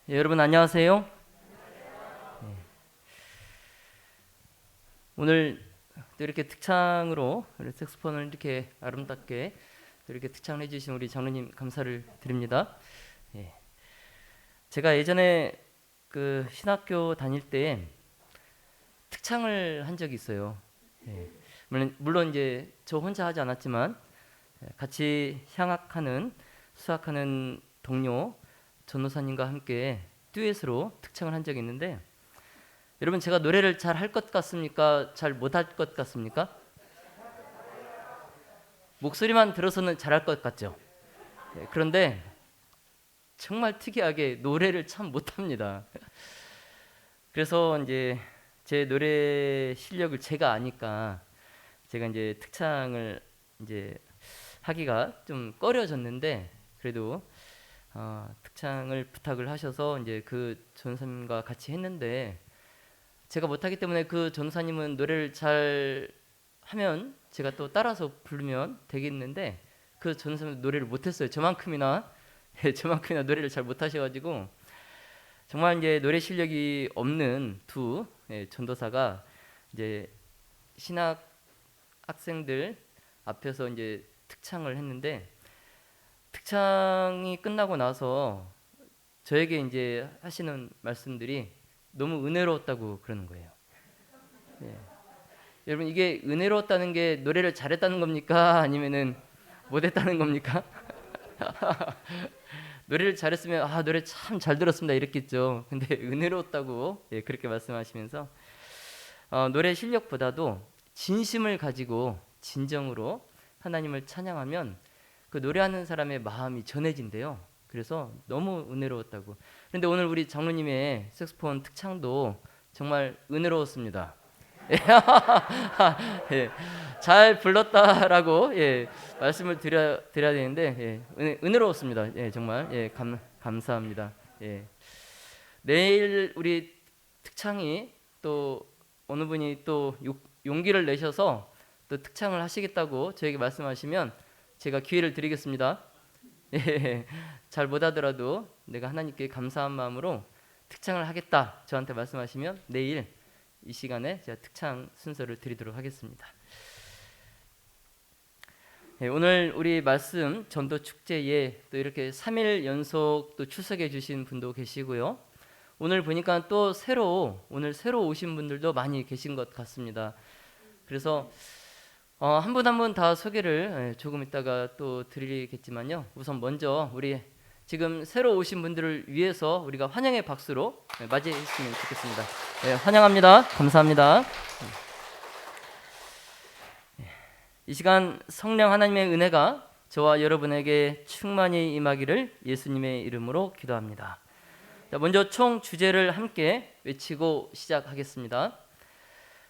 여러분 안녕하세요. 오늘 또 이렇게 특창으로 우리 색소폰을 이렇게 아름답게 또 이렇게 특창을 해주신 우리 장로님 감사를 드립니다. 예. 제가 예전에 그 신학교 다닐 때 특창을 한 적이 있어요. 예. 물론 이제 저 혼자 하지 않았지만 같이 향학하는 수학하는 동료 전도사님과 함께 듀엣으로 특창을 한 적이 있는데, 여러분 제가 노래를 잘 할 것 같습니까? 잘 못할 것 같습니까? 목소리만 들어서는 잘할 것 같죠. 그런데 정말 특이하게 노래를 참 못합니다. 그래서 이제 제 노래 실력을 제가 아니까 제가 이제 특창을 이제 하기가 좀 꺼려졌는데, 그래도 특창을 부탁을 하셔서 이제 그 전사님과 같이 했는데, 제가 못하기 때문에 그 전사님은 노래를 잘 하면 제가 또 따라서 부르면 되겠는데, 그 전사님은 노래를 못했어요. 저만큼이나 저만큼이나 노래를 잘 못하셔가지고 정말 이제 노래 실력이 없는 두 전도사가 이제 신학 학생들 앞에서 이제 특창을 했는데, 특창이 끝나고 나서 저에게 이제 하시는 말씀들이 너무 은혜로웠다고 그러는 거예요. 예. 여러분 이게 은혜로웠다는 게 노래를 잘했다는 겁니까? 아니면은 못했다는 겁니까? 노래를 잘했으면 노래 참 잘 들었습니다 이랬겠죠. 근데 은혜로웠다고 그렇게 말씀하시면서 노래 실력보다도 진심을 가지고 진정으로 하나님을 찬양하면 그 노래하는 사람의 마음이 전해진대요. 그래서 너무 은혜로웠다고. 그런데 오늘 우리 장로님의 색소폰 특창도 정말 은혜로웠습니다. 예, 잘 불렀다라고 말씀을 드려야 되는데, 은혜로웠습니다. 정말 감사합니다. 내일 우리 특창이 또 어느 분이 또 용기를 내셔서 또 특창을 하시겠다고 저에게 말씀하시면 제가 기회를 드리겠습니다. 잘 못하더라도 내가 하나님께 감사한 마음으로 특창을 하겠다 저한테 말씀하시면 내일 이 시간에 제가 특창 순서를 드리도록 하겠습니다. 오늘 우리 말씀 전도 축제에 또 이렇게 3일 연속 또 출석해 주신 분도 계시고요. 오늘 보니까 또 오늘 새로 오신 분들도 많이 계신 것 같습니다. 그래서 한 분 한 분 다 소개를 조금 있다가 또 드리겠지만요. 우선 먼저 우리 지금 새로 오신 분들을 위해서 우리가 환영의 박수로 맞이했으면 좋겠습니다. 환영합니다. 감사합니다. 이 시간 성령 하나님의 은혜가 저와 여러분에게 충만히 임하기를 예수님의 이름으로 기도합니다. 자, 먼저 총 주제를 함께 외치고 시작하겠습니다.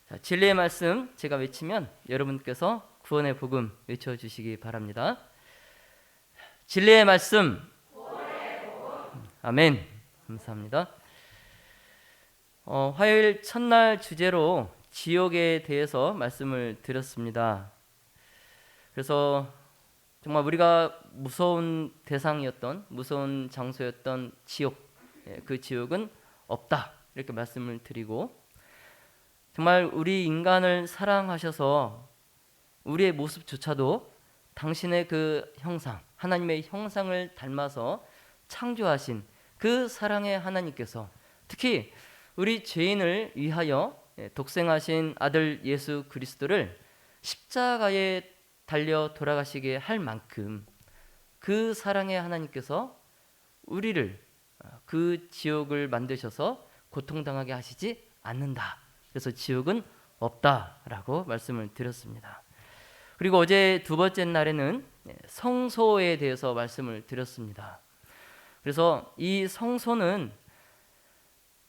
자, 진리의 말씀 제가 외치면 여러분께서 구원의 복음 외쳐주시기 바랍니다. 진리의 말씀. 아멘. 감사합니다. 화요일 첫날 주제로 지옥에 대해서 말씀을 드렸습니다. 그래서 정말 우리가 무서운 대상이었던, 무서운 장소였던 지옥, 그 지옥은 없다 이렇게 말씀을 드리고, 정말 우리 인간을 사랑하셔서 우리의 모습조차도 당신의 그 형상, 하나님의 형상을 닮아서 창조하신 그 사랑의 하나님께서 특히 우리 죄인을 위하여 독생하신 아들 예수 그리스도를 십자가에 달려 돌아가시게 할 만큼 그 사랑의 하나님께서 우리를 그 지옥을 만드셔서 고통당하게 하시지 않는다. 그래서 지옥은 없다라고 말씀을 드렸습니다. 그리고 어제 두 번째 날에는 성소에 대해서 말씀을 드렸습니다. 그래서 이 성소는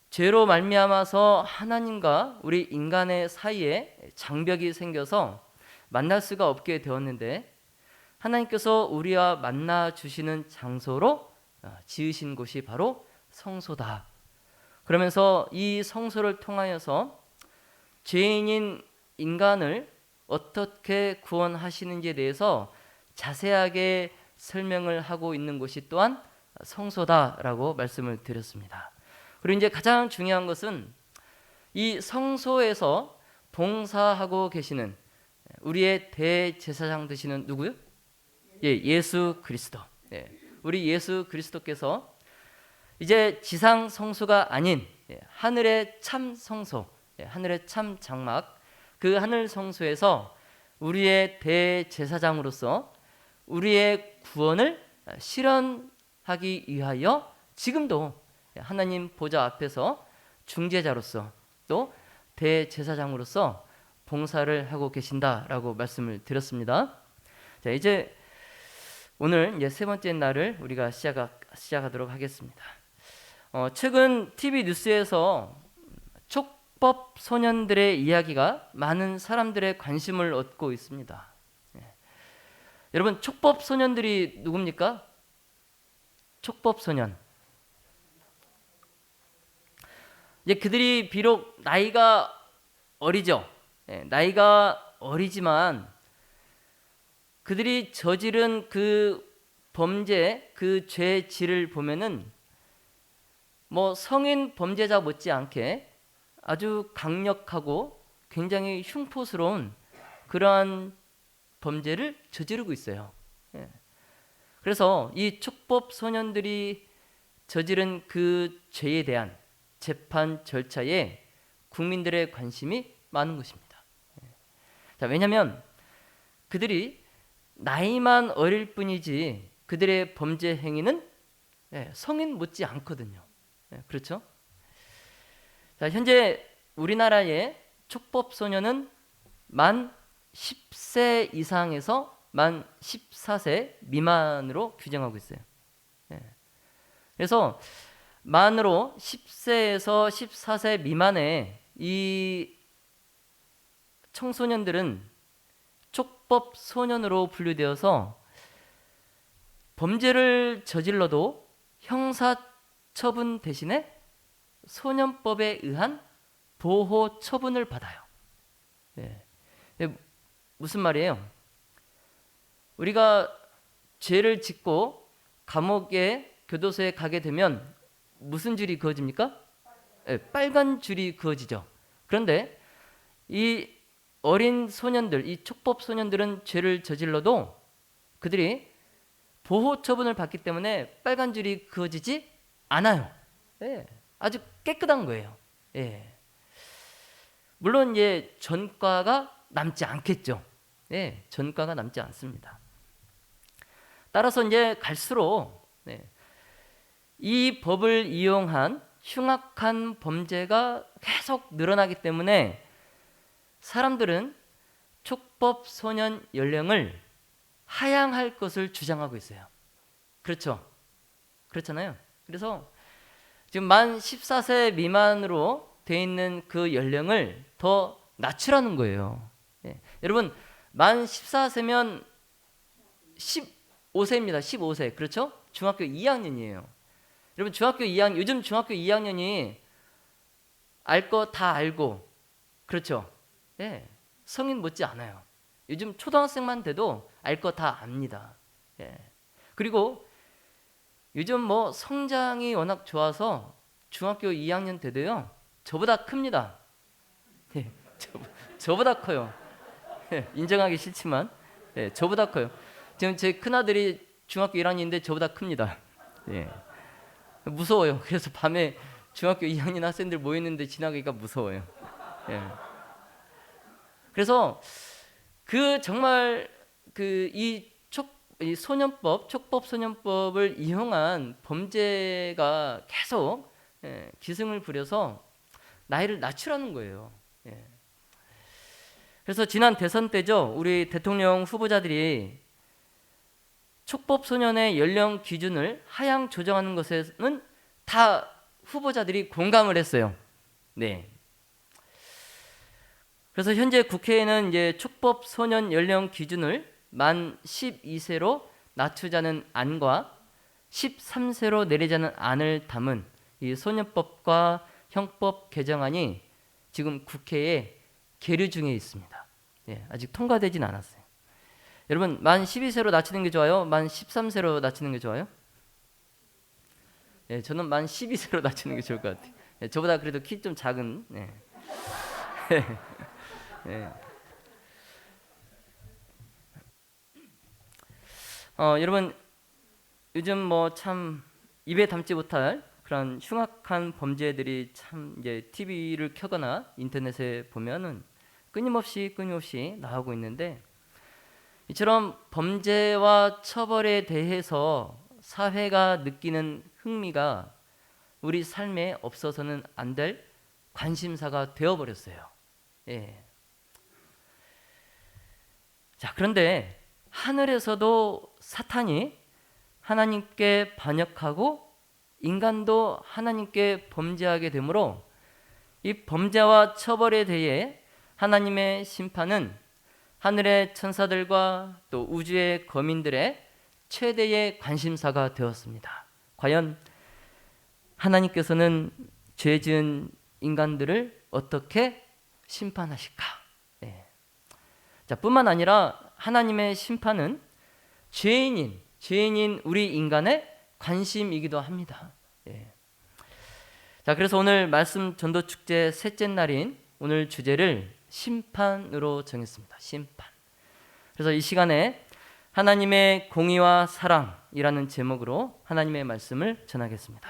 죄로 말미암아서 하나님과 우리 인간의 사이에 장벽이 생겨서 만날 수가 없게 되었는데, 하나님께서 우리와 만나 주시는 장소로 지으신 곳이 바로 성소다. 그러면서 이 성소를 통하여서 죄인인 인간을 어떻게 구원하시는지에 대해서 자세하게 설명을 하고 있는 것이 또한 성소다라고 말씀을 드렸습니다. 그리고 이제 가장 중요한 것은 이 성소에서 봉사하고 계시는 우리의 대제사장 되시는 누구요? 예수 그리스도. 우리 예수 그리스도께서 이제 지상 성소가 아닌 하늘의 참 성소, 하늘의 참 장막, 그 하늘 성소에서 우리의 대제사장으로서 우리의 구원을 실현하기 위하여 지금도 하나님 보좌 앞에서 중재자로서 또 대제사장으로서 봉사를 하고 계신다라고 말씀을 드렸습니다. 자, 이제 오늘 이제 세 번째 날을 우리가 시작하도록 하겠습니다. 최근 TV 뉴스에서 촉법 소년들의 이야기가 많은 사람들의 관심을 얻고 있습니다. 여러분, 촉법 소년들이 누굽니까? 촉법 소년. 그들이 비록 나이가 어리죠. 나이가 어리지만 그들이 저지른 그 범죄, 그 죄질을 보면은 뭐 성인 범죄자 못지않게 아주 강력하고 굉장히 흉포스러운 그러한 범죄를 저지르고 있어요. 그래서 이 촉법 소년들이 저지른 그 죄에 대한 재판 절차에 국민들의 관심이 많은 것입니다. 자, 왜냐하면 그들이 나이만 어릴 뿐이지 그들의 범죄 행위는 성인 못지 않거든요. 그렇죠? 자, 현재 우리나라의 촉법 소년은 만 10세 이상에서 만 14세 미만으로 규정하고 있어요. 그래서 만으로 10세에서 14세 미만의 이 청소년들은 촉법 소년으로 분류되어서 범죄를 저질러도 형사처분 대신에 소년법에 의한 보호 처분을 받아요. 무슨 말이에요? 우리가 죄를 짓고 감옥에 교도소에 가게 되면 무슨 줄이 그어집니까? 빨간 줄이 그어지죠. 그런데 이 어린 소년들, 이 촉법 소년들은 죄를 저질러도 그들이 보호 처분을 받기 때문에 빨간 줄이 그어지지 않아요. 아주 깨끗한 거예요. 물론 전과가 남지 않겠죠. 전과가 남지 않습니다. 따라서 갈수록 이 법을 이용한 흉악한 범죄가 계속 늘어나기 때문에 사람들은 촉법 소년 연령을 하향할 것을 주장하고 있어요. 그렇죠? 그렇잖아요. 그래서 지금 만 14세 미만으로 돼 있는 그 연령을 더 낮추라는 거예요. 여러분, 만 14세면 15세입니다. 15세. 그렇죠? 중학교 2학년이에요. 여러분, 요즘 중학교 2학년이 알 거 다 알고, 그렇죠? 성인 못지 않아요. 요즘 초등학생만 돼도 알 거 다 압니다. 그리고 요즘 뭐 성장이 워낙 좋아서 중학교 2학년 돼도요, 저보다 큽니다. 저보다 커요. 인정하기 싫지만 저보다 커요. 지금 제 큰아들이 중학교 1학년인데 저보다 큽니다. 무서워요. 그래서 밤에 중학교 2학년 학생들 모이는데 지나가기가 무서워요. 그래서 정말 이 소년법, 촉법 소년법을 이용한 범죄가 계속 기승을 부려서 나이를 낮추라는 거예요. 그래서 지난 대선 때죠, 우리 대통령 후보자들이 촉법 소년의 연령 기준을 하향 조정하는 것에는 다 후보자들이 공감을 했어요. 그래서 현재 국회에는 촉법 소년 연령 기준을 만 12세로 낮추자는 안과 13세로 내리자는 안을 담은 이 소년법과 형법 개정안이 지금 국회에 계류 중에 있습니다. 아직 통과되진 않았어요. 여러분, 만 12세로 낮추는 게 좋아요? 만 13세로 낮추는 게 좋아요? 예, 저는 만 12세로 낮추는 게 좋을 것 같아요. 예, 저보다 그래도 키 좀 작은. 예. 예. 여러분 요즘 뭐 참 입에 담지 못할 그런 흉악한 범죄들이 참 이제 TV를 켜거나 인터넷에 보면은 끊임없이 나오고 있는데, 이처럼 범죄와 처벌에 대해서 사회가 느끼는 흥미가 우리 삶에 없어서는 안 될 관심사가 되어버렸어요. 예. 자, 그런데 하늘에서도 사탄이 하나님께 반역하고 인간도 하나님께 범죄하게 되므로 이 범죄와 처벌에 대해 하나님의 심판은 하늘의 천사들과 또 우주의 거민들의 최대의 관심사가 되었습니다. 과연 하나님께서는 죄 지은 인간들을 어떻게 심판하실까? 예. 자, 뿐만 아니라 하나님의 심판은 죄인인 우리 인간의 관심이기도 합니다. 예. 자, 그래서 오늘 말씀 전도 축제 셋째 날인 오늘 주제를 심판으로 정했습니다. 심판. 그래서 이 시간에 하나님의 공의와 사랑이라는 제목으로 하나님의 말씀을 전하겠습니다.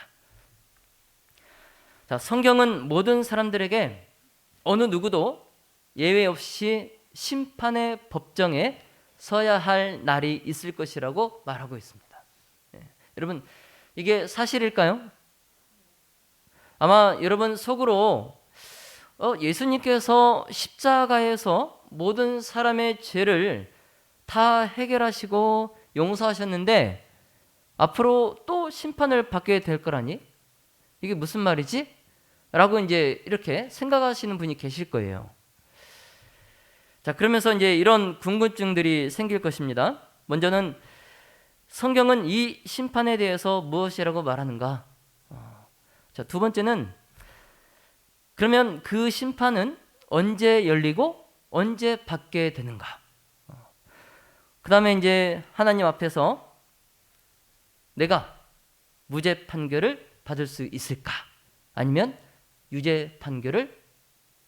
자, 성경은 모든 사람들에게 어느 누구도 예외 없이 심판의 법정에 서야 할 날이 있을 것이라고 말하고 있습니다. 예. 여러분, 이게 사실일까요? 아마 여러분 속으로 예수님께서 십자가에서 모든 사람의 죄를 다 해결하시고 용서하셨는데 앞으로 또 심판을 받게 될 거라니? 이게 무슨 말이지? 라고 이제 이렇게 생각하시는 분이 계실 거예요. 자, 그러면서 이제 이런 궁금증들이 생길 것입니다. 먼저는 성경은 이 심판에 대해서 무엇이라고 말하는가? 자, 두 번째는 그러면 그 심판은 언제 열리고 언제 받게 되는가? 그 다음에 이제 하나님 앞에서 내가 무죄 판결을 받을 수 있을까? 아니면 유죄 판결을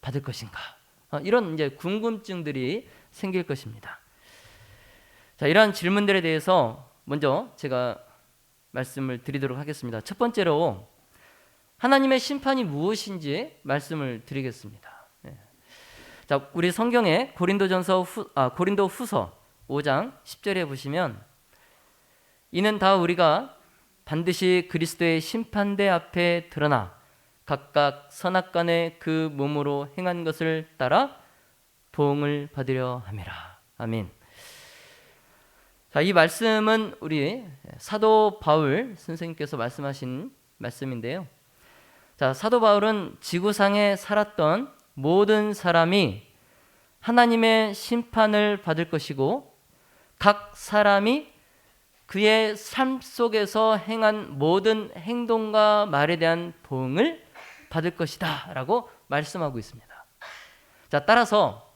받을 것인가? 이런 이제 궁금증들이 생길 것입니다. 자, 이러한 질문들에 대해서 먼저 제가 말씀을 드리도록 하겠습니다. 첫 번째로 하나님의 심판이 무엇인지 말씀을 드리겠습니다. 자, 우리 성경에 고린도 후서 5장 10절에 보시면 이는 다 우리가 반드시 그리스도의 심판대 앞에 드러나 각각 선악간에 그 몸으로 행한 것을 따라 보응을 받으려 함이라. 아멘. 자, 이 말씀은 우리 사도 바울 선생님께서 말씀하신 말씀인데요. 자, 사도 바울은 지구상에 살았던 모든 사람이 하나님의 심판을 받을 것이고 각 사람이 그의 삶 속에서 행한 모든 행동과 말에 대한 보응을 받을 것이다 라고 말씀하고 있습니다. 자, 따라서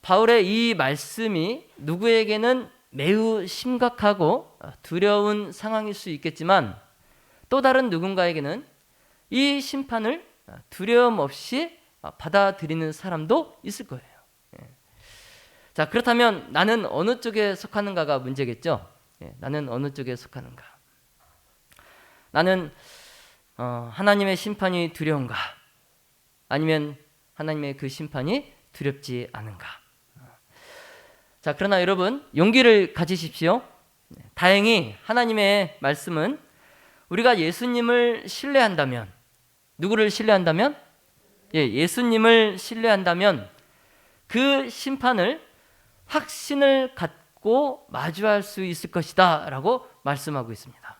바울의 이 말씀이 누구에게는 매우 심각하고 두려운 상황일 수 있겠지만 또 다른 누군가에게는 이 심판을 두려움 없이 받아들이는 사람도 있을 거예요. 자, 그렇다면 나는 어느 쪽에 속하는가가 문제겠죠. 나는 어느 쪽에 속하는가? 나는 하나님의 심판이 두려운가? 아니면 하나님의 그 심판이 두렵지 않은가? 자, 그러나 여러분 용기를 가지십시오. 다행히 하나님의 말씀은 우리가 예수님을 신뢰한다면, 누구를 신뢰한다면? 예수님을 신뢰한다면 그 심판을 확신을 갖고 마주할 수 있을 것이다 라고 말씀하고 있습니다.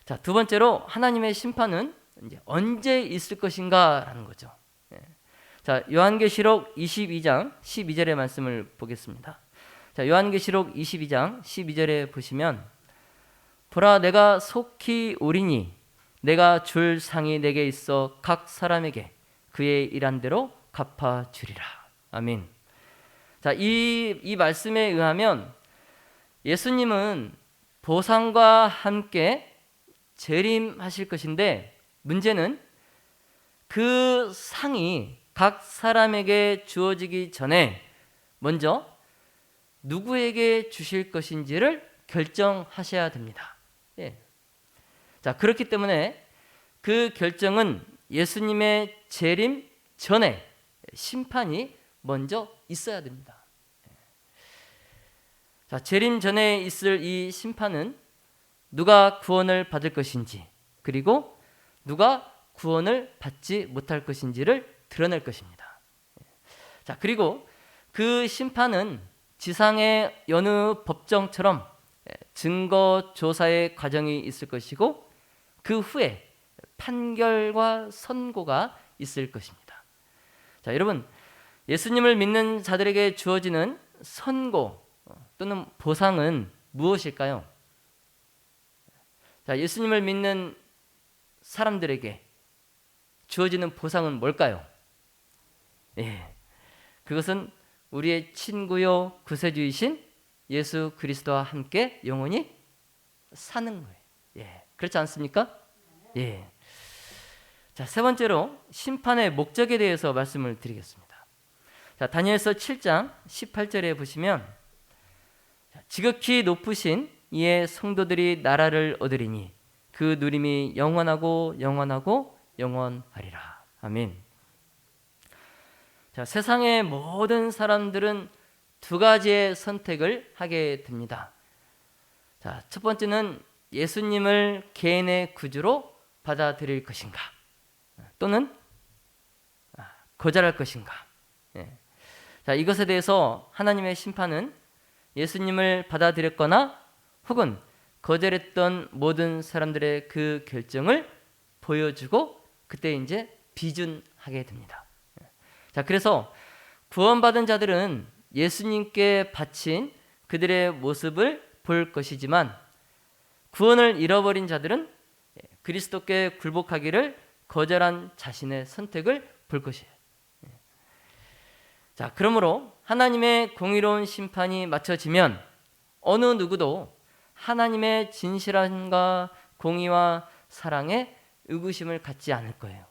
자, 두 번째로 하나님의 심판은 이제 언제 있을 것인가 라는 거죠. 자, 요한계시록 22장 12절의 말씀을 보겠습니다. 자, 요한계시록 22장 12절에 보시면 보라, 내가 속히 오리니 내가 줄 상이 내게 있어 각 사람에게 그의 일한 대로 갚아주리라. 아멘. 자, 이 말씀에 의하면 예수님은 보상과 함께 재림하실 것인데, 문제는 그 상이 각 사람에게 주어지기 전에 먼저 누구에게 주실 것인지를 결정하셔야 됩니다. 예. 자, 그렇기 때문에 그 결정은 예수님의 재림 전에 심판이 먼저 있어야 됩니다. 자, 재림 전에 있을 이 심판은 누가 구원을 받을 것인지, 그리고 누가 구원을 받지 못할 것인지를 드러낼 것입니다. 자, 그리고 그 심판은 지상의 여느 법정처럼 증거 조사의 과정이 있을 것이고, 그 후에 판결과 선고가 있을 것입니다. 자, 여러분, 예수님을 믿는 자들에게 주어지는 선고 또는 보상은 무엇일까요? 자, 예수님을 믿는 사람들에게 주어지는 보상은 뭘까요? 예, 그것은 우리의 친구요 구세주이신 예수 그리스도와 함께 영원히 사는 거예요. 예, 그렇지 않습니까? 예. 자, 세 번째로 심판의 목적에 대해서 말씀을 드리겠습니다. 자, 다니엘서 7장 18절에 보시면, 지극히 높으신 이의 성도들이 나라를 얻으리니 그 누림이 영원하고 영원하고 영원하리라. 아멘. 자, 세상의 모든 사람들은 두 가지의 선택을 하게 됩니다. 자, 첫 번째는 예수님을 개인의 구주로 받아들일 것인가, 또는 거절할 것인가. 예. 자, 이것에 대해서 하나님의 심판은 예수님을 받아들였거나 혹은 거절했던 모든 사람들의 그 결정을 보여주고 그때 이제 비준하게 됩니다. 자, 그래서 구원받은 자들은 예수님께 바친 그들의 모습을 볼 것이지만, 구원을 잃어버린 자들은 그리스도께 굴복하기를 거절한 자신의 선택을 볼 것이에요. 자, 그러므로 하나님의 공의로운 심판이 맞춰지면 어느 누구도 하나님의 진실함과 공의와 사랑에 의구심을 갖지 않을 거예요.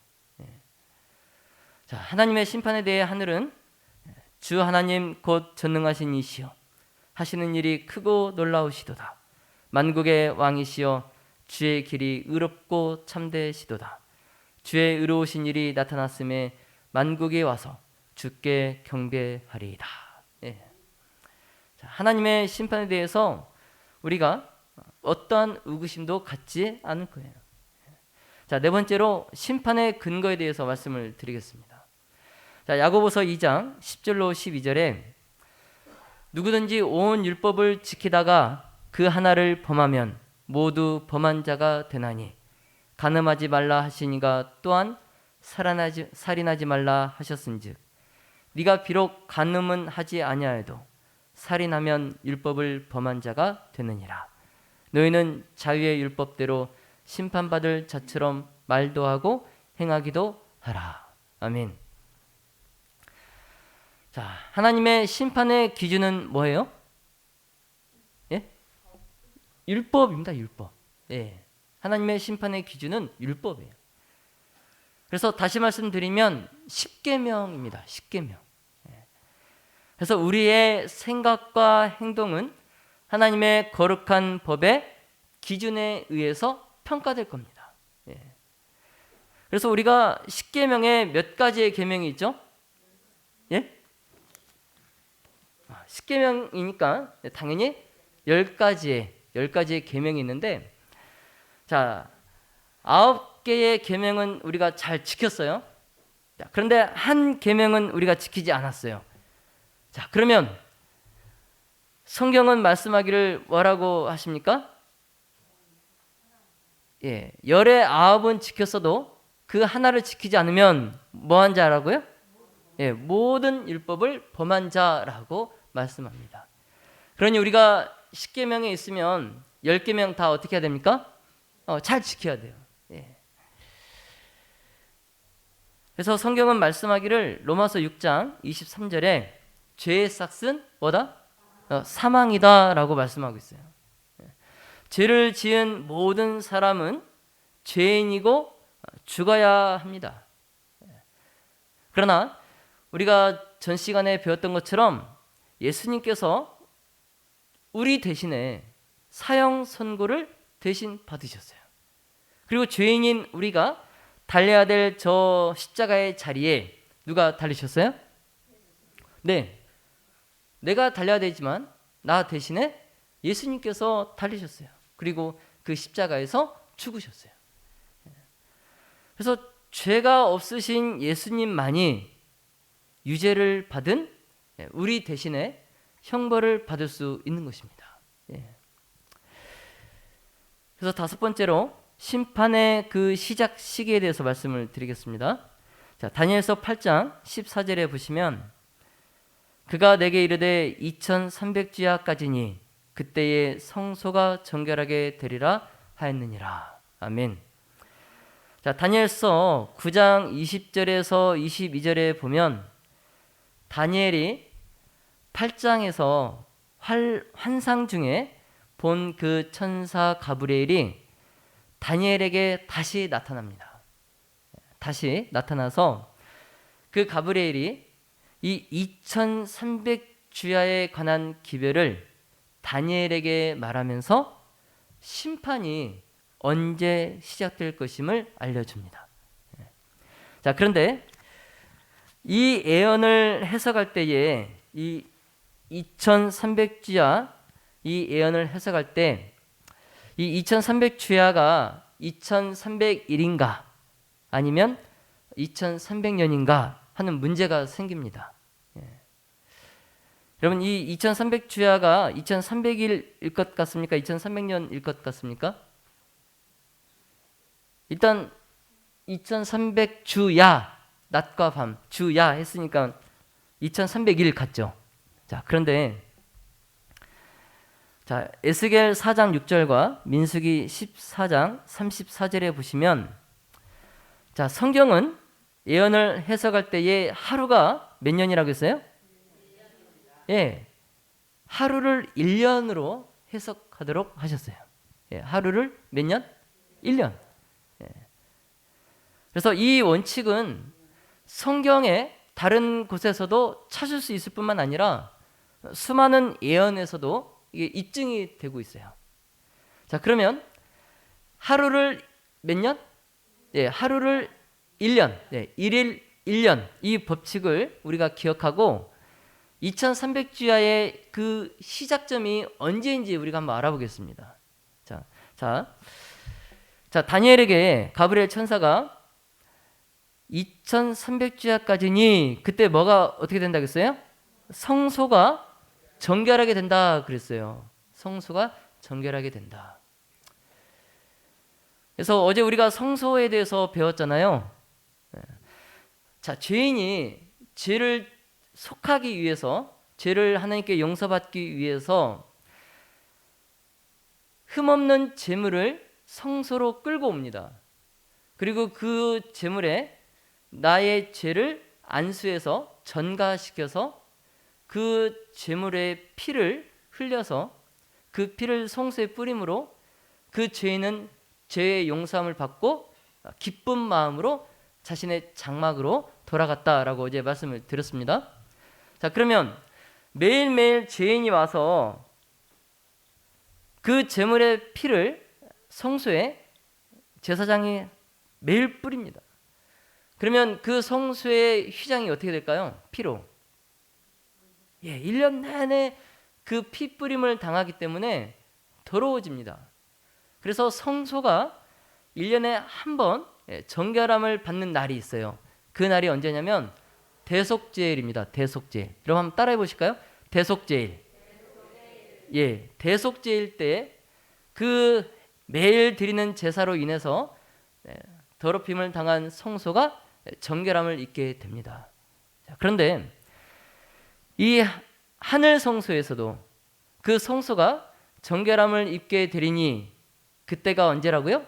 자, 하나님의 심판에 대해 하늘은 주 하나님 곧 전능하신 이시여 하시는 일이 크고 놀라우시도다. 만국의 왕이시여 주의 길이 의롭고 참되시도다. 주의 의로우신 일이 나타났음에 만국이 와서 주께 경배하리이다. 예. 자, 하나님의 심판에 대해서 우리가 어떠한 의구심도 갖지 않을 거예요. 자, 네 번째로 심판의 근거에 대해서 말씀을 드리겠습니다. 자, 야고보서 2장 10절로 12절에 누구든지 온 율법을 지키다가 그 하나를 범하면 모두 범한 자가 되나니 간음하지 말라 하시니가 또한 살인하지 말라 하셨은즉 네가 비록 간음은 하지 아니하여도 살인하면 율법을 범한 자가 되느니라. 너희는 자유의 율법대로 심판받을 자처럼 말도 하고 행하기도 하라. 아멘. 자, 하나님의 심판의 기준은 뭐예요? 예? 율법입니다. 율법. 예. 하나님의 심판의 기준은 율법이에요. 그래서 다시 말씀드리면 십계명입니다. 십계명. 예. 그래서 우리의 생각과 행동은 하나님의 거룩한 법의 기준에 의해서 평가될 겁니다. 예. 그래서 우리가 십계명에 몇 가지의 계명이 있죠? 예? 십계명이니까 당연히 10가지의 계명이 있는데, 자, 9개의 계명은 우리가 잘 지켰어요. 자, 그런데 한 계명은 우리가 지키지 않았어요. 자, 그러면 성경은 말씀하기를 뭐라고 하십니까? 예, 열의 9은 지켰어도 그 하나를 지키지 않으면 뭐한 자라고요? 예, 모든 율법을 범한 자라고 말씀합니다. 그러니 우리가 10계명에 있으면 10계명 다 어떻게 해야 됩니까? 잘 지켜야 돼요. 예. 그래서 성경은 말씀하기를 로마서 6장 23절에 죄의 삭은 뭐다? 사망이다 라고 말씀하고 있어요. 예. 죄를 지은 모든 사람은 죄인이고 죽어야 합니다. 그러나 우리가 전 시간에 배웠던 것처럼 예수님께서 우리 대신에 사형 선고를 대신 받으셨어요. 그리고 죄인인 우리가 달려야 될 저 십자가의 자리에 누가 달리셨어요? 네, 내가 달려야 되지만 나 대신에 예수님께서 달리셨어요. 그리고 그 십자가에서 죽으셨어요. 그래서 죄가 없으신 예수님만이 유죄를 받은 우리 대신에 형벌을 받을 수 있는 것입니다. 그래서 다섯 번째로 심판의 그 시작 시기에 대해서 말씀을 드리겠습니다. 자, 다니엘서 8장 14절에 보시면 그가 내게 이르되 2300주야까지니 그때에 성소가 정결하게 되리라 하였느니라. 아멘. 자, 다니엘서 9장 20절에서 22절에 보면 다니엘이 8장에서 환상 중에 본 그 천사 가브리엘이 다니엘에게 다시 나타납니다. 다시 나타나서 그 가브리엘이 이 2300주야에 관한 기별을 다니엘에게 말하면서 심판이 언제 시작될 것임을 알려줍니다. 자, 그런데 이 예언을 해석할 때에 이 2300주야 이 예언을 해석할 때 이 2300주야가 2301인가 아니면 2300년인가 하는 문제가 생깁니다. 여러분, 이 2300주야가 2300일일 것 같습니까? 2300년일 것 같습니까? 일단 2300주야, 낮과 밤, 주야 했으니까 2300일 같죠. 자, 그런데 자, 에스겔 4장 6절과 민수기 14장 34절에 보시면 자, 성경은 예언을 해석할 때에 하루가 몇 년이라고 했어요? 예, 하루를 1년으로 해석하도록 하셨어요. 예, 하루를 몇 년? 1년. 예. 그래서 이 원칙은 성경의 다른 곳에서도 찾을 수 있을 뿐만 아니라 수많은 예언에서도 이게 입증이 되고 있어요. 자, 그러면 하루를 몇 년? 예, 하루를 1년, 예, 1일 1년 이 법칙을 우리가 기억하고 2300주야의 그 시작점이 언제인지 우리가 한번 알아보겠습니다. 자, 다니엘에게 가브리엘 천사가 2300주야까지니 그때 뭐가 어떻게 된다고 했어요? 성소가 정결하게 된다 그랬어요. 성소가 정결하게 된다. 그래서 어제 우리가 성소에 대해서 배웠잖아요. 자, 죄인이 죄를 속하기 위해서, 죄를 하나님께 용서받기 위해서 흠없는 제물을 성소로 끌고 옵니다. 그리고 그 제물에 나의 죄를 안수해서 전가시켜서 그 제물의 피를 흘려서 그 피를 성소에 뿌림으로 그 죄인은 죄의 용서함을 받고 기쁜 마음으로 자신의 장막으로 돌아갔다라고 어제 말씀을 드렸습니다. 자, 그러면 매일매일 죄인이 와서 그 제물의 피를 성소에 제사장이 매일 뿌립니다. 그러면 그 성소의 휘장이 어떻게 될까요? 피로. 예, 1년 내내 그 피 뿌림을 당하기 때문에 더러워집니다. 그래서 성소가 1년에 한 번 정결함을 받는 날이 있어요. 그 날이 언제냐면 대속제일입니다. 대속제일. 여러분 한번 따라해 보실까요? 대속제일. 예, 대속제일 때 그 매일 드리는 제사로 인해서 더럽힘을 당한 성소가 정결함을 입게 됩니다. 그런데 이 하늘 성소에서도 그 성소가 정결함을 입게 되리니 그때가 언제라고요?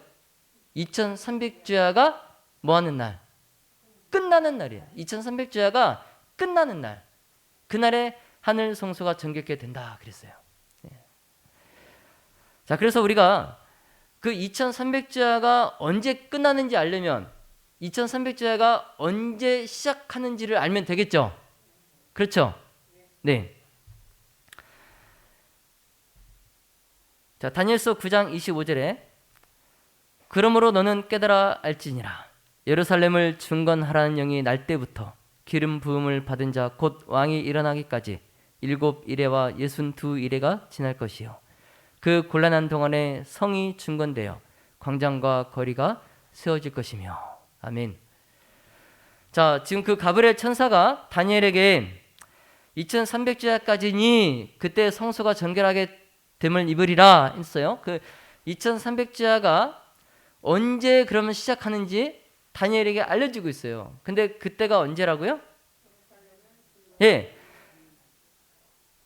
2300주야가 뭐 하는 날? 끝나는 날이에요. 2300주야가 끝나는 날. 그날에 하늘 성소가 정결케 된다 그랬어요. 자, 그래서 우리가 그 2300주야가 언제 끝나는지 알려면 2300주야가 언제 시작하는지를 알면 되겠죠? 그렇죠? 네. 자, 다니엘서 9장 25절에 그러므로 너는 깨달아 알지니라. 예루살렘을 중건하라는 영이 날 때부터 기름 부음을 받은 자 곧 왕이 일어나기까지 7이레와 62이레가 지날 것이요. 그 곤란한 동안에 성이 중건되어 광장과 거리가 세워질 것이며. 아멘. 자, 지금 그 가브리엘 천사가 다니엘에게 2300주야까지니 그때 성소가 정결하게 됨을 입으리라 했어요. 그 2300주야가 언제 그러면 시작하는지 다니엘에게 알려주고 있어요. 근데 그때가 언제라고요? 예.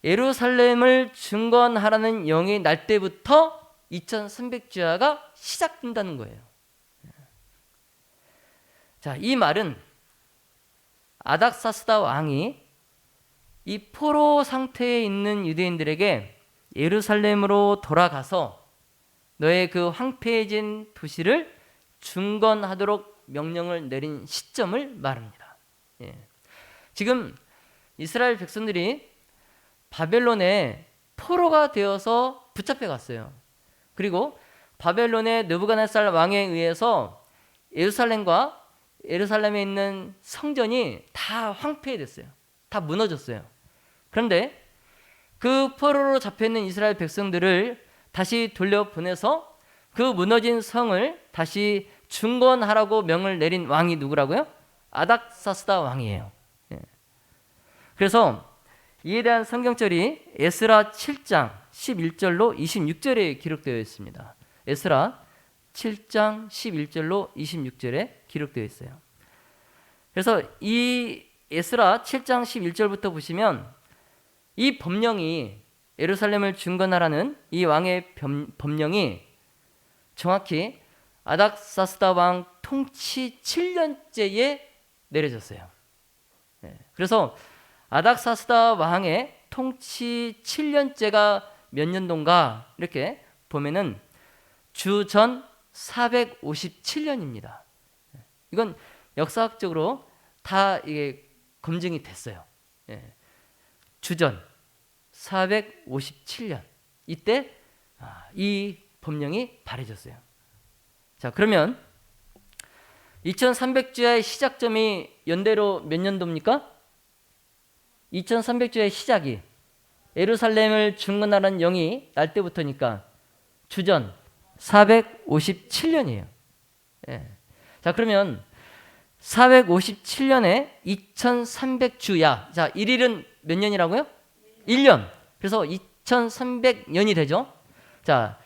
예루살렘을 중건하라는 영이 날 때부터 2300주야가 시작된다는 거예요. 자, 이 말은 아닥사스다 왕이 이 포로 상태에 있는 유대인들에게 예루살렘으로 돌아가서 너의 그 황폐해진 도시를 중건하도록 명령을 내린 시점을 말합니다. 예. 지금 이스라엘 백성들이 바벨론에 포로가 되어서 붙잡혀 갔어요. 그리고 바벨론의 느부갓네살 왕에 의해서 예루살렘에 있는 성전이 다 황폐됐어요. 다 무너졌어요. 그런데 그 포로로 잡혀있는 이스라엘 백성들을 다시 돌려보내서 그 무너진 성을 다시 중건하라고 명을 내린 왕이 누구라고요? 아닥사스다 왕이에요. 예. 그래서 이에 대한 성경절이 에스라 7장 11절로 26절에 기록되어 있습니다. 에스라 7장 11절로 26절에 기록되어 있어요. 그래서 이 에스라 7장 11절부터 보시면 이 법령이 예루살렘을 중건하라는 이 왕의 법령이 정확히 아닥사스다 왕 통치 7년째에 내려졌어요. 그래서 아닥사스다 왕의 통치 7년째가 몇 년도인가 이렇게 보면은 주전 457년입니다. 이건 역사학적으로 다 이게 검증이 됐어요. 주전 457년 이때 이 법령이 발해졌어요. 자, 그러면 2300주야의 시작점이 연대로 몇 년도입니까? 2300주야의 시작이 예루살렘을 중건하라는 영이 날 때부터니까 주전 457년이에요. 예. 자, 그러면 457년에 2300주야. 자, 1일은 몇 년이라고요? 1년. 그래서 2300년이 되죠. 자,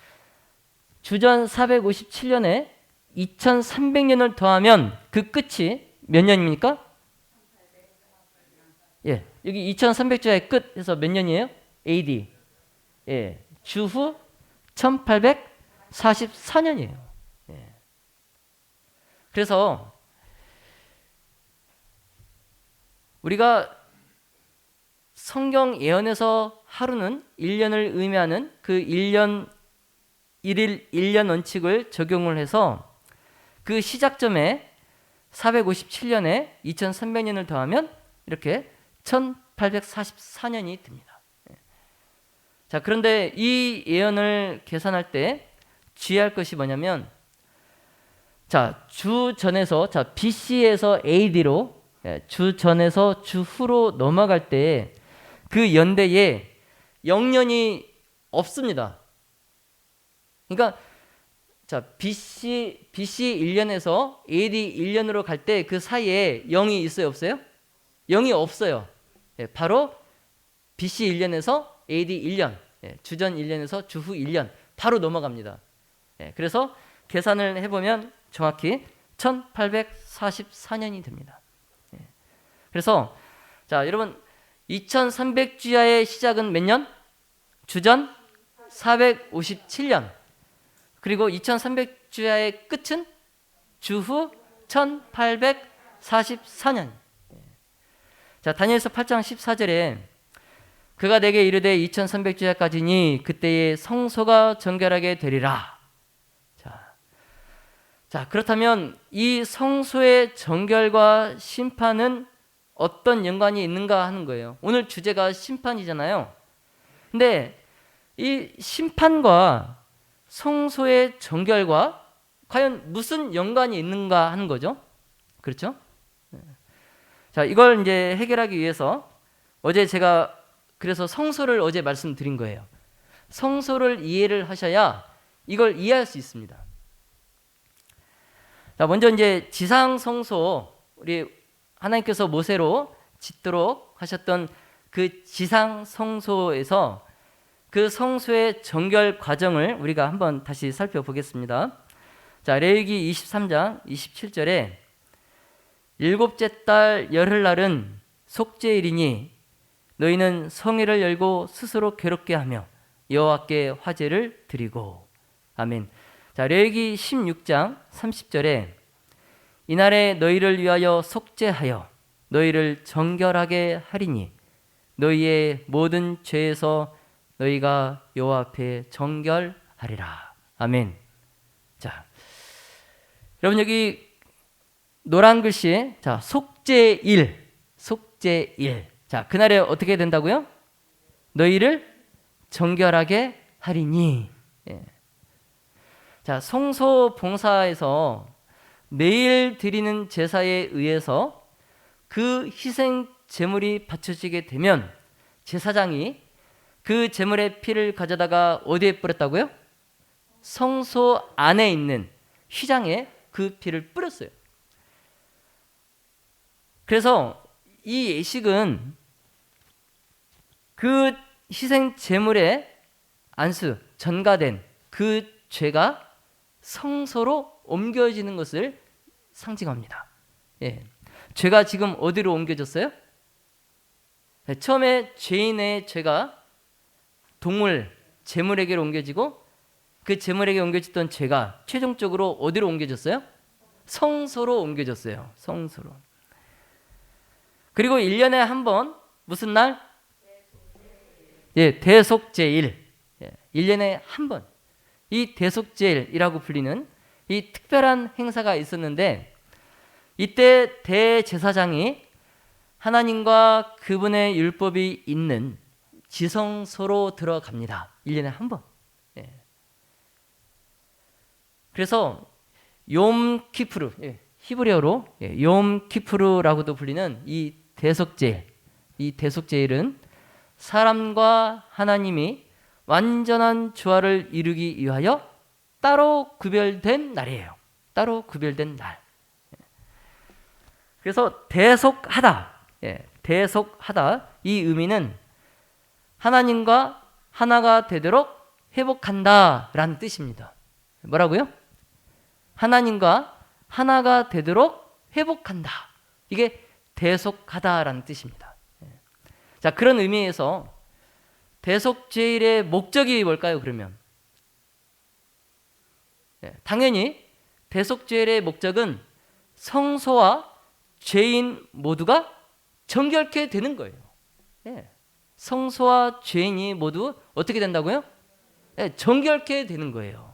주전 457년에 2300년을 더하면 그 끝이 몇 년입니까? 예, 여기 2300주야의 끝에서 몇 년이에요? AD. 예, 주후 1844년이에요. 예. 그래서 우리가 성경 예언에서 하루는 1년을 의미하는 그 1년 1일 1년 원칙을 적용을 해서 그 시작점에 457년에 2300년을 더하면 이렇게 1844년이 됩니다. 자, 그런데 이 예언을 계산할 때 주의할 것이 뭐냐면, 자, 주 전에서, 자, BC에서 AD로, 주 전에서 주 후로 넘어갈 때 그 연대에 0년이 없습니다. 그러니까, 자, BC 1년에서 AD 1년으로 갈 때 그 사이에 0이 있어요, 없어요? 0이 없어요. 바로 BC 1년에서 AD 1년, 주전 1년에서 주후 1년 바로 넘어갑니다. 그래서 계산을 해보면 정확히 1844년이 됩니다. 그래서 자, 여러분 2300주야의 시작은 몇 년? 주전 457년. 그리고 2300주야의 끝은 주후 1844년. 자, 다니엘서 8장 14절에 그가 내게 이르되 2300주야까지니 그때에 성소가 정결하게 되리라. 자, 자, 그렇다면 이 성소의 정결과 심판은 어떤 연관이 있는가 하는 거예요. 오늘 주제가 심판이잖아요. 근데 이 심판과 성소의 정결과 과연 무슨 연관이 있는가 하는 거죠. 그렇죠? 자, 이걸 이제 해결하기 위해서 어제 제가 그래서 성소를 어제 말씀드린 거예요. 성소를 이해를 하셔야 이걸 이해할 수 있습니다. 자, 먼저 이제 지상 성소, 우리 하나님께서 모세로 짓도록 하셨던 그 지상 성소에서 그 성소의 정결 과정을 우리가 한번 다시 살펴보겠습니다. 자, 레위기 23장 27절에 일곱째 달 열흘날은 속죄일이니 너희는 성회를 열고 스스로 괴롭게 하며 여호와께 화제를 드리고. 아멘. 자, 레위기 16장 30절에 이날에 너희를 위하여 속죄하여 너희를 정결하게 하리니 너희의 모든 죄에서 너희가 여호와 앞에 정결하리라. 아멘. 자, 여러분 여기 노란 글씨, 자, 속죄일, 속죄일. 자, 그날에 어떻게 된다고요? 너희를 정결하게 하리니. 예. 자, 성소 봉사에서 매일 드리는 제사에 의해서 그 희생 제물이 바쳐지게 되면 제사장이 그 제물의 피를 가져다가 어디에 뿌렸다고요? 성소 안에 있는 휘장에 그 피를 뿌렸어요. 그래서 이 예식은 그 희생 제물의 안수, 전가된 그 죄가 성소로 옮겨지는 것을 상징합니다. 예. 죄가 지금 어디로 옮겨졌어요? 네, 처음에 죄인의 죄가 동물, 제물에게로 옮겨지고 그 제물에게 옮겨졌던 죄가 최종적으로 어디로 옮겨졌어요? 성소로 옮겨졌어요. 성소로. 그리고 1년에 한 번 무슨 날? 예, 대속제일. 예, 1년에 한 번. 이 대속제일이라고 불리는 이 특별한 행사가 있었는데 이때 대제사장이 하나님과 그분의 율법이 있는 지성소로 들어갑니다. 1년에 한 번. 예. 그래서 욤 키푸르, 예, 히브리어로 욤 키푸르라고도 불리는 이 대속제일, 이 대속제일은 사람과 하나님이 완전한 조화를 이루기 위하여 따로 구별된 날이에요. 따로 구별된 날. 그래서 대속하다, 대속하다, 이 의미는 하나님과 하나가 되도록 회복한다 라는 뜻입니다. 뭐라고요? 하나님과 하나가 되도록 회복한다. 이게 대속하다라는 뜻입니다. 자, 그런 의미에서 대속제일의 목적이 뭘까요, 그러면? 당연히 대속제일의 목적은 성소와 죄인 모두가 정결케 되는 거예요. 성소와 죄인이 모두 어떻게 된다고요? 정결케 되는 거예요.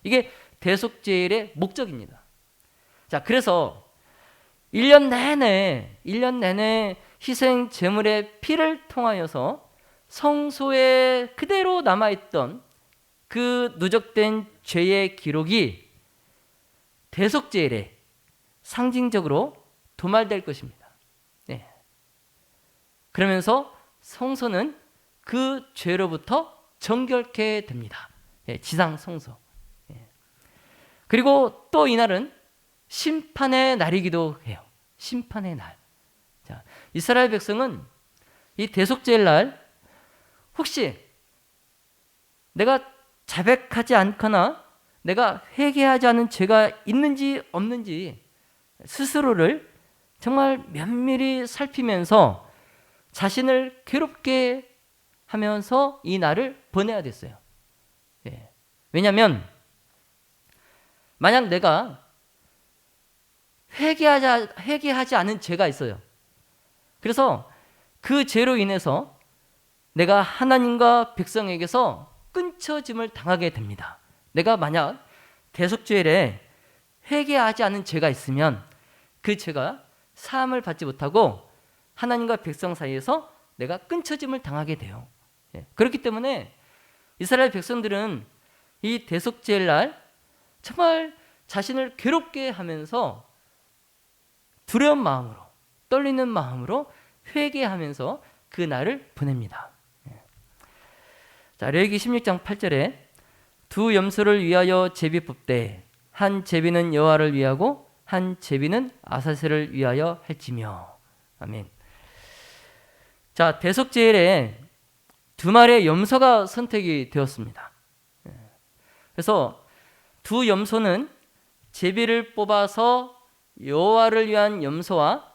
이게 대속제일의 목적입니다. 자, 그래서 1년 내내 희생 제물의 피를 통하여서 성소에 그대로 남아있던 그 누적된 죄의 기록이 대속제일에 상징적으로 도말될 것입니다. 그러면서 성소는 그 죄로부터 정결케 됩니다. 지상 성소. 그리고 또 이날은 심판의 날이기도 해요. 심판의 날. 자, 이스라엘 백성은 이 대속제일 날 혹시 내가 자백하지 않거나 내가 회개하지 않은 죄가 있는지 없는지 스스로를 정말 면밀히 살피면서 자신을 괴롭게 하면서 이 날을 보내야 됐어요. 왜냐하면 만약 내가 회개하지 않은 죄가 있어요. 그래서 그 죄로 인해서 내가 하나님과 백성에게서 끊쳐짐을 당하게 됩니다. 내가 만약 대속죄일에 회개하지 않은 죄가 있으면 그 죄가 사함을 받지 못하고 하나님과 백성 사이에서 내가 끊쳐짐을 당하게 돼요. 그렇기 때문에 이스라엘 백성들은 이 대속죄일 날 정말 자신을 괴롭게 하면서 두려운 마음으로, 떨리는 마음으로 회개하면서 그 날을 보냅니다. 자, 레위기 16장 8절에 두 염소를 위하여 제비 뽑되 한 제비는 여호와를 위하고 한 제비는 아사셀을 위하여 할지며. 아멘. 자, 대속죄일에 두 마리의 염소가 선택이 되었습니다. 그래서 두 염소는 제비를 뽑아서 여호와를 위한 염소와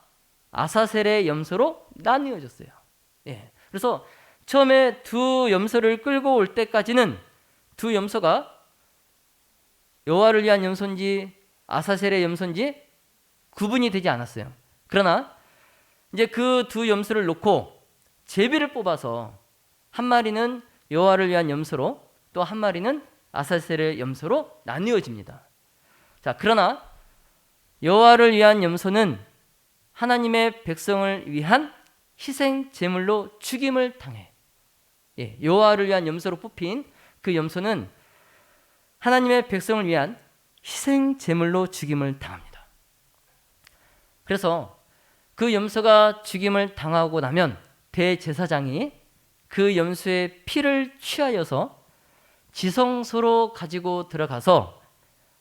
아사셀의 염소로 나뉘어졌어요. 그래서 처음에 두 염소를 끌고 올 때까지는 두 염소가 여호와를 위한 염소인지 아사셀의 염소인지 구분이 되지 않았어요. 그러나 이제 그 두 염소를 놓고 제비를 뽑아서 한 마리는 여호와를 위한 염소로 또 한 마리는 아사셀의 염소로 나뉘어집니다. 자, 그러나 여호와를 위한 염소는 하나님의 백성을 위한 희생 제물로 죽임을 당해. 여호와를 위한 염소로 뽑힌 그 염소는 하나님의 백성을 위한 희생 제물로 죽임을 당합니다. 그래서 그 염소가 죽임을 당하고 나면 대제사장이 그 염소의 피를 취하여서 지성소로 가지고 들어가서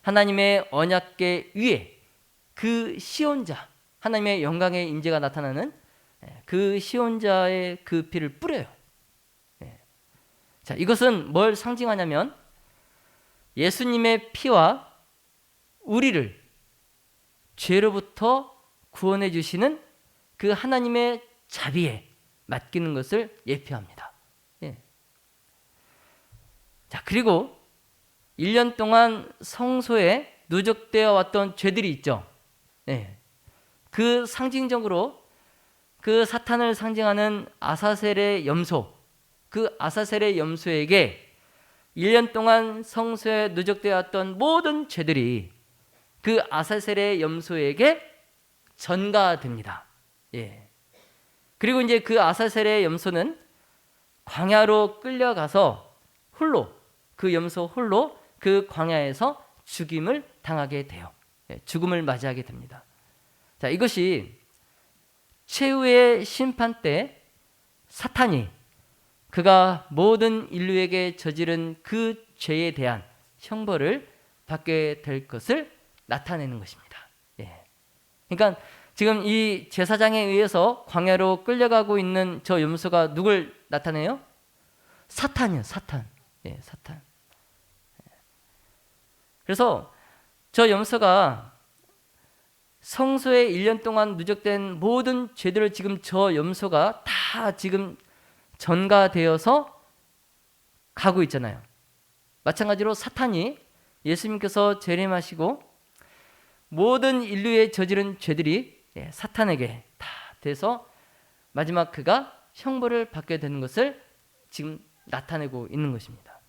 하나님의 언약궤 위에 그 시온자, 하나님의 영광의 임재가 나타나는 그 시온자의 그 피를 뿌려요. 자, 이것은 뭘 상징하냐면 예수님의 피와 우리를 죄로부터 구원해 주시는 그 하나님의 자비에 맡기는 것을 예표합니다. 자, 그리고 1년 동안 성소에 누적되어 왔던 죄들이 있죠. 그 상징적으로 그 사탄을 상징하는 아사셀의 염소, 그 아사셀의 염소에게 1년 동안 성소에 누적되어 왔던 모든 죄들이 그 아사셀의 염소에게 전가됩니다. 그리고 이제 그 아사셀의 염소는 광야로 끌려가서 홀로, 그 염소 홀로 그 광야에서 죽임을 당하게 돼요. 죽음을 맞이하게 됩니다. 자, 이것이 최후의 심판 때 사탄이 그가 모든 인류에게 저지른 그 죄에 대한 형벌을 받게 될 것을 나타내는 것입니다. 그러니까 지금 이 제사장에 의해서 광야로 끌려가고 있는 저 염소가 누굴 나타내요? 사탄이요, 사탄. 사탄. 그래서 저 염소가 성소에 1년 동안 누적된 모든 죄들을 지금 저 염소가 다 지금 전가되어서 가고 있잖아요. 마찬가지로 사탄이 예수님께서 재림하시고 모든 인류의 저지른 죄들이 사탄에게 다 돼서 마지막 그가 형벌을 받게 되는 것을 지금 나타내고 있는 것입니다.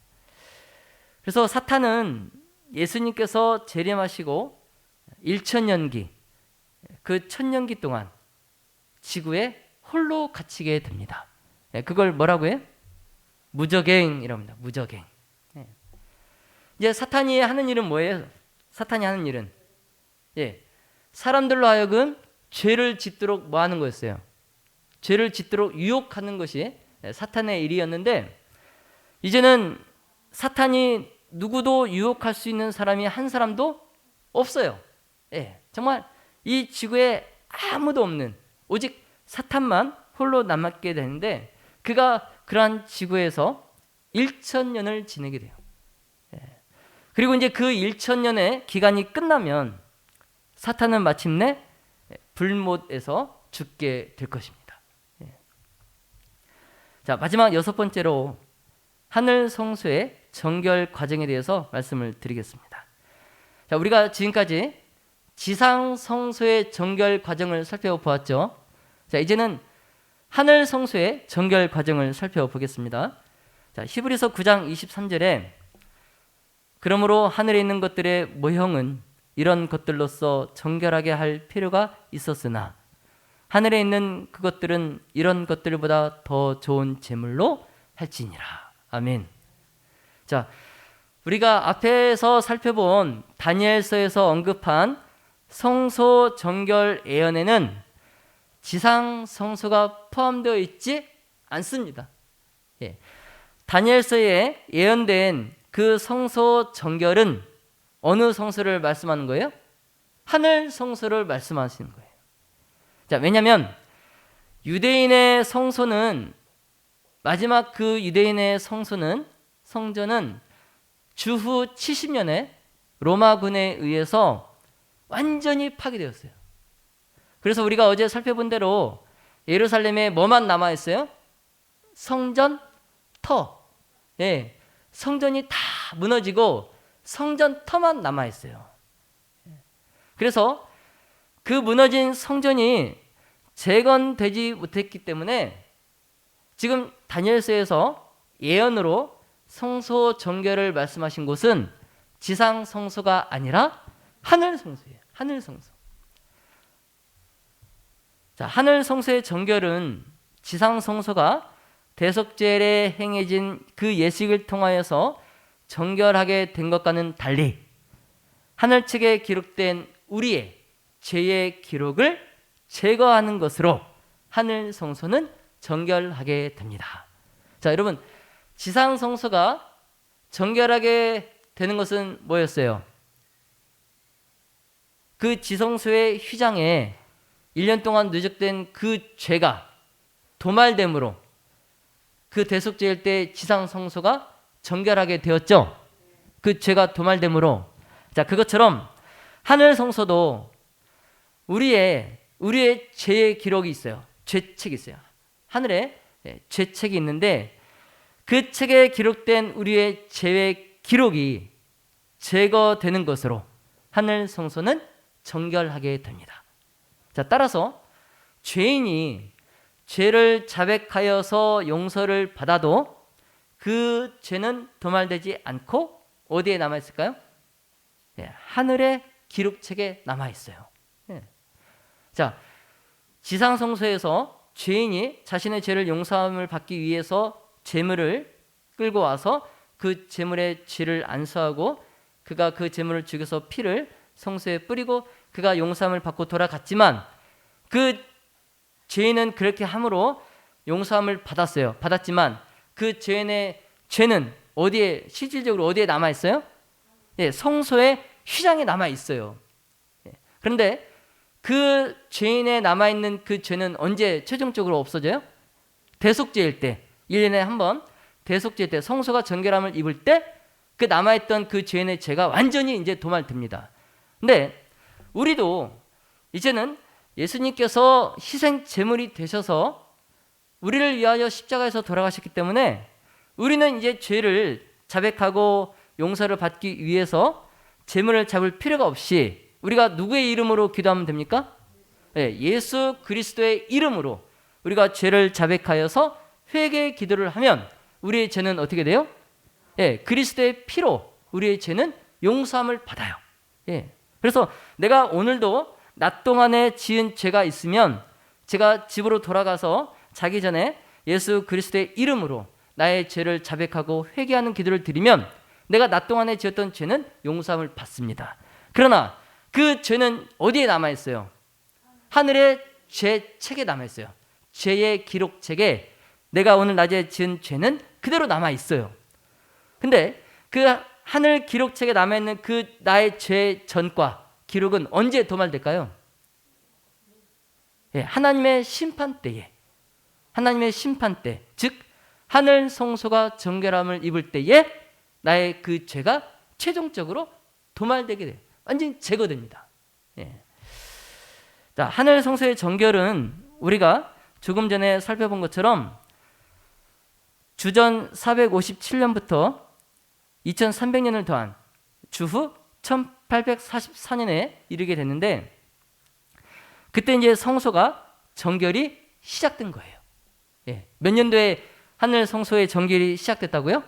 그래서 사탄은 예수님께서 재림하시고 1000년기, 그 1000년기 동안 지구에 홀로 갇히게 됩니다. 그걸 뭐라고 해요? 무저갱이라고 합니다. 무저갱. 이제 사탄이 하는 일은 뭐예요? 사탄이 하는 일은 사람들로 하여금 죄를 짓도록 뭐 하는 거였어요? 죄를 짓도록 유혹하는 것이 사탄의 일이었는데, 이제는 사탄이 누구도 유혹할 수 있는 사람이 한 사람도 없어요. 정말 이 지구에 아무도 없는 오직 사탄만 홀로 남게 되는데, 그가 그러한 지구에서 1000년을 지내게 돼요. 그리고 이제 그 1000년의 기간이 끝나면 사탄은 마침내 불못에서 죽게 될 것입니다. 자, 마지막 6번째로 하늘 성소의 정결 과정에 대해서 말씀을 드리겠습니다. 자, 우리가 지금까지 지상 성소의 정결 과정을 살펴보았죠. 자, 이제는 하늘 성소의 정결 과정을 살펴보겠습니다. 자, 히브리서 9장 23절에 그러므로 하늘에 있는 것들의 모형은 이런 것들로서 정결하게 할 필요가 있었으나 하늘에 있는 그것들은 이런 것들보다 더 좋은 제물로 할지니라. 아멘. 자, 우리가 앞에서 살펴본 다니엘서에서 언급한 성소 정결 예언에는 지상 성소가 포함되어 있지 않습니다. 예. 다니엘서에 예언된 그 성소 정결은 어느 성소를 말씀하는 거예요? 하늘 성소를 말씀하시는 거예요. 자, 왜냐하면 유대인의 성소는 마지막 그 유대인의 성전은 주후 70년에 로마군에 의해서 완전히 파괴되었어요. 그래서 우리가 어제 살펴본 대로 예루살렘에 뭐만 남아있어요? 성전 터. 예, 성전이 다 무너지고 성전 터만 남아있어요. 그래서 그 무너진 성전이 재건되지 못했기 때문에 지금 다니엘서에서 예언으로 성소 정결을 말씀하신 곳은 지상 성소가 아니라 하늘 성소예요. 하늘 성소. 자, 하늘 성소의 정결은 지상 성소가 대속죄에 행해진 그 예식을 통하여서 정결하게 된 것과는 달리 하늘 책에 기록된 우리의 죄의 기록을 제거하는 것으로 하늘 성소는 정결하게 됩니다. 자, 여러분, 지상 성소가 정결하게 되는 것은 뭐였어요? 그 지성소의 휘장에 1년 동안 누적된 그 죄가 도말됨으로 그 대속죄일 때 지상 성소가 정결하게 되었죠. 그 죄가 도말됨으로. 자, 그것처럼 하늘 성소도 우리의 죄의 기록이 있어요. 죄책이 있어요. 하늘에 죄책이 있는데 그 책에 기록된 우리의 죄의 기록이 제거되는 것으로 하늘 성소는 정결하게 됩니다. 자, 따라서 죄인이 죄를 자백하여서 용서를 받아도 그 죄는 도말되지 않고 어디에 남아있을까요? 하늘의 기록책에 남아있어요. 자, 지상 성소에서 죄인이 자신의 죄를 용서함을 받기 위해서 제물을 끌고 와서 그 제물의 죄를 안수하고 그가 그 제물을 죽여서 피를 성소에 뿌리고 그가 용서함을 받고 돌아갔지만 그 죄인은 그렇게 함으로 용서함을 받았지만 그 죄는 어디에, 실질적으로 어디에 남아있어요? 성소의 휘장에 남아있어요. 그런데 그 죄인에 남아있는 그 죄는 언제 최종적으로 없어져요? 대속죄일 때, 1년에 한 번 대속죄일 때, 성소가 정결함을 입을 때 그 남아있던 그 죄인의 죄가 완전히 이제 도말됩니다. 근데 우리도 이제는 예수님께서 희생 제물이 되셔서 우리를 위하여 십자가에서 돌아가셨기 때문에 우리는 이제 죄를 자백하고 용서를 받기 위해서 제물을 잡을 필요가 없이 우리가 누구의 이름으로 기도하면 됩니까? 예수 그리스도의 이름으로 우리가 죄를 자백하여서 회개 기도를 하면 우리의 죄는 어떻게 돼요? 그리스도의 피로 우리의 죄는 용서함을 받아요. 그래서 내가 오늘도 낮 동안에 지은 죄가 있으면 제가 집으로 돌아가서 자기 전에 예수 그리스도의 이름으로 나의 죄를 자백하고 회개하는 기도를 드리면 내가 낮 동안에 지었던 죄는 용서함을 받습니다. 그러나 그 죄는 어디에 남아있어요? 하늘의 죄책에 남아있어요. 죄의 기록책에 내가 오늘 낮에 지은 죄는 그대로 남아있어요. 근데 그 하늘 기록책에 남아있는 그 나의 죄 전과 기록은 언제 도말될까요? 하나님의 심판 때에, 즉 하늘 성소가 정결함을 입을 때에 나의 그 죄가 최종적으로 도말되게 돼요. 완전히 제거됩니다. 자, 하늘 성소의 정결은 우리가 조금 전에 살펴본 것처럼 주전 457년부터 2300년을 더한 주후 1844년에 이르게 됐는데 그때 이제 성소가 정결이 시작된 거예요. 몇 년도에 하늘 성소의 정결이 시작됐다고요?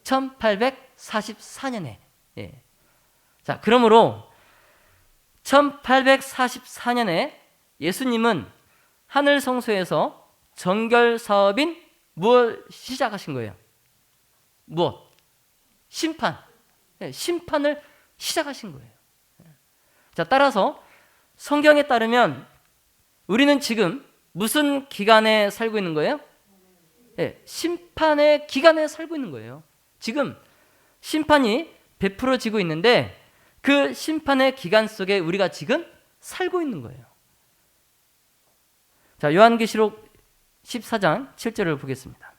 1844년에. 자, 그러므로 1844년에 예수님은 하늘 성소에서 정결 사업인 무엇 시작하신 거예요? 무엇? 심판. 네, 심판을 시작하신 거예요. 자, 따라서 성경에 따르면 우리는 지금 무슨 기간에 살고 있는 거예요? 네, 심판의 기간에 살고 있는 거예요. 지금 심판이 베풀어지고 있는데 그 심판의 기간 속에 우리가 지금 살고 있는 거예요. 자, 요한계시록 14장 7절을 보겠습니다.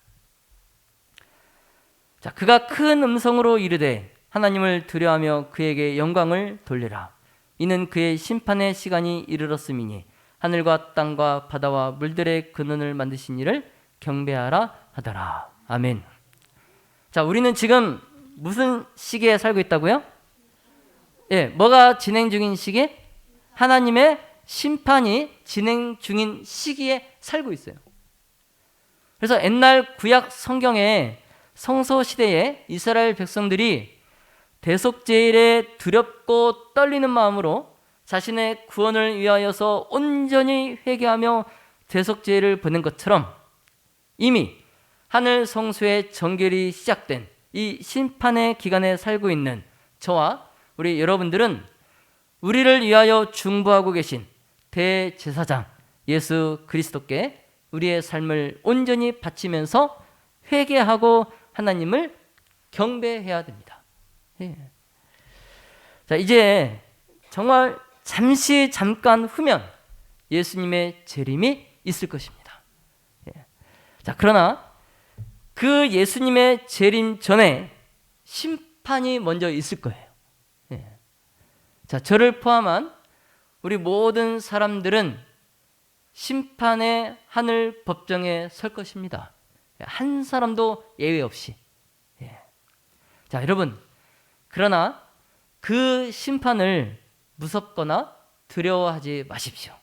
자, 그가 큰 음성으로 이르되 하나님을 두려워하며 그에게 영광을 돌리라. 이는 그의 심판의 시간이 이르렀음이니 하늘과 땅과 바다와 물들의 근원을 만드신 이를 경배하라 하더라. 아멘. 자, 우리는 지금 무슨 시기에 살고 있다고요? 예, 뭐가 진행 중인 시기? 하나님의 심판이 진행 중인 시기에 살고 있어요. 그래서 옛날 구약 성경에 성소 시대에 이스라엘 백성들이 대속제일에 두렵고 떨리는 마음으로 자신의 구원을 위하여서 온전히 회개하며 대속제일을 보낸 것처럼 이미 하늘 성소의 정결이 시작된 이 심판의 기간에 살고 있는 저와 우리 여러분들은 우리를 위하여 중보하고 계신 대제사장 예수 그리스도께 우리의 삶을 온전히 바치면서 회개하고 하나님을 경배해야 됩니다. 예. 자, 이제 정말 잠깐 후면 예수님의 재림이 있을 것입니다. 예. 자, 그러나 그 예수님의 재림 전에 심판이 먼저 있을 거예요. 예. 자, 저를 포함한 우리 모든 사람들은 심판의 하늘 법정에 설 것입니다. 한 사람도 예외 없이. 예. 자, 여러분, 그러나 그 심판을 무섭거나 두려워하지 마십시오.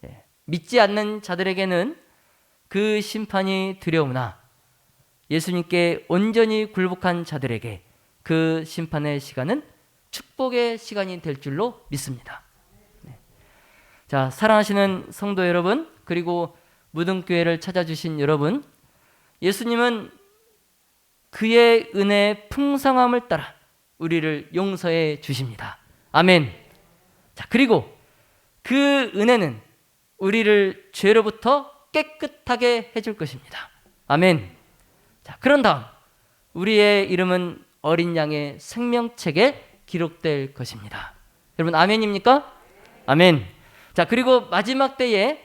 예. 믿지 않는 자들에게는 그 심판이 두려우나 예수님께 온전히 굴복한 자들에게 그 심판의 시간은 축복의 시간이 될 줄로 믿습니다. 네. 자, 사랑하시는 성도 여러분, 그리고 무등교회를 찾아주신 여러분, 예수님은 그의 은혜의 풍성함을 따라 우리를 용서해 주십니다. 아멘. 자, 그리고 그 은혜는 우리를 죄로부터 깨끗하게 해줄 것입니다. 아멘. 자, 그런 다음 우리의 이름은 어린 양의 생명책에 기록될 것입니다. 여러분, 아멘입니까? 아멘. 자, 그리고 마지막 때에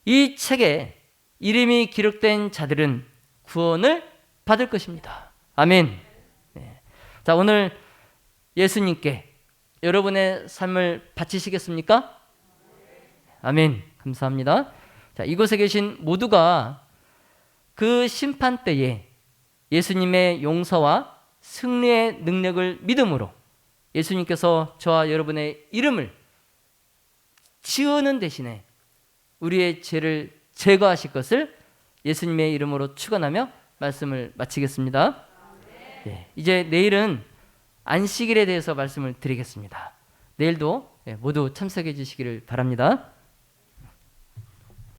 이 책에 이름이 기록된 자들은 구원을 받을 것입니다. 아멘. 네. 자, 오늘 예수님께 여러분의 삶을 바치시겠습니까? 아멘. 감사합니다. 자, 이곳에 계신 모두가 그 심판 때에 예수님의 용서와 승리의 능력을 믿음으로 예수님께서 저와 여러분의 이름을 지우는 대신에 우리의 죄를 제거하실 것을 예수님의 이름으로 축원하며 말씀을 마치겠습니다. 네, 이제 내일은 안식일에 대해서 말씀을 드리겠습니다. 내일도 모두 참석해 주시기를 바랍니다.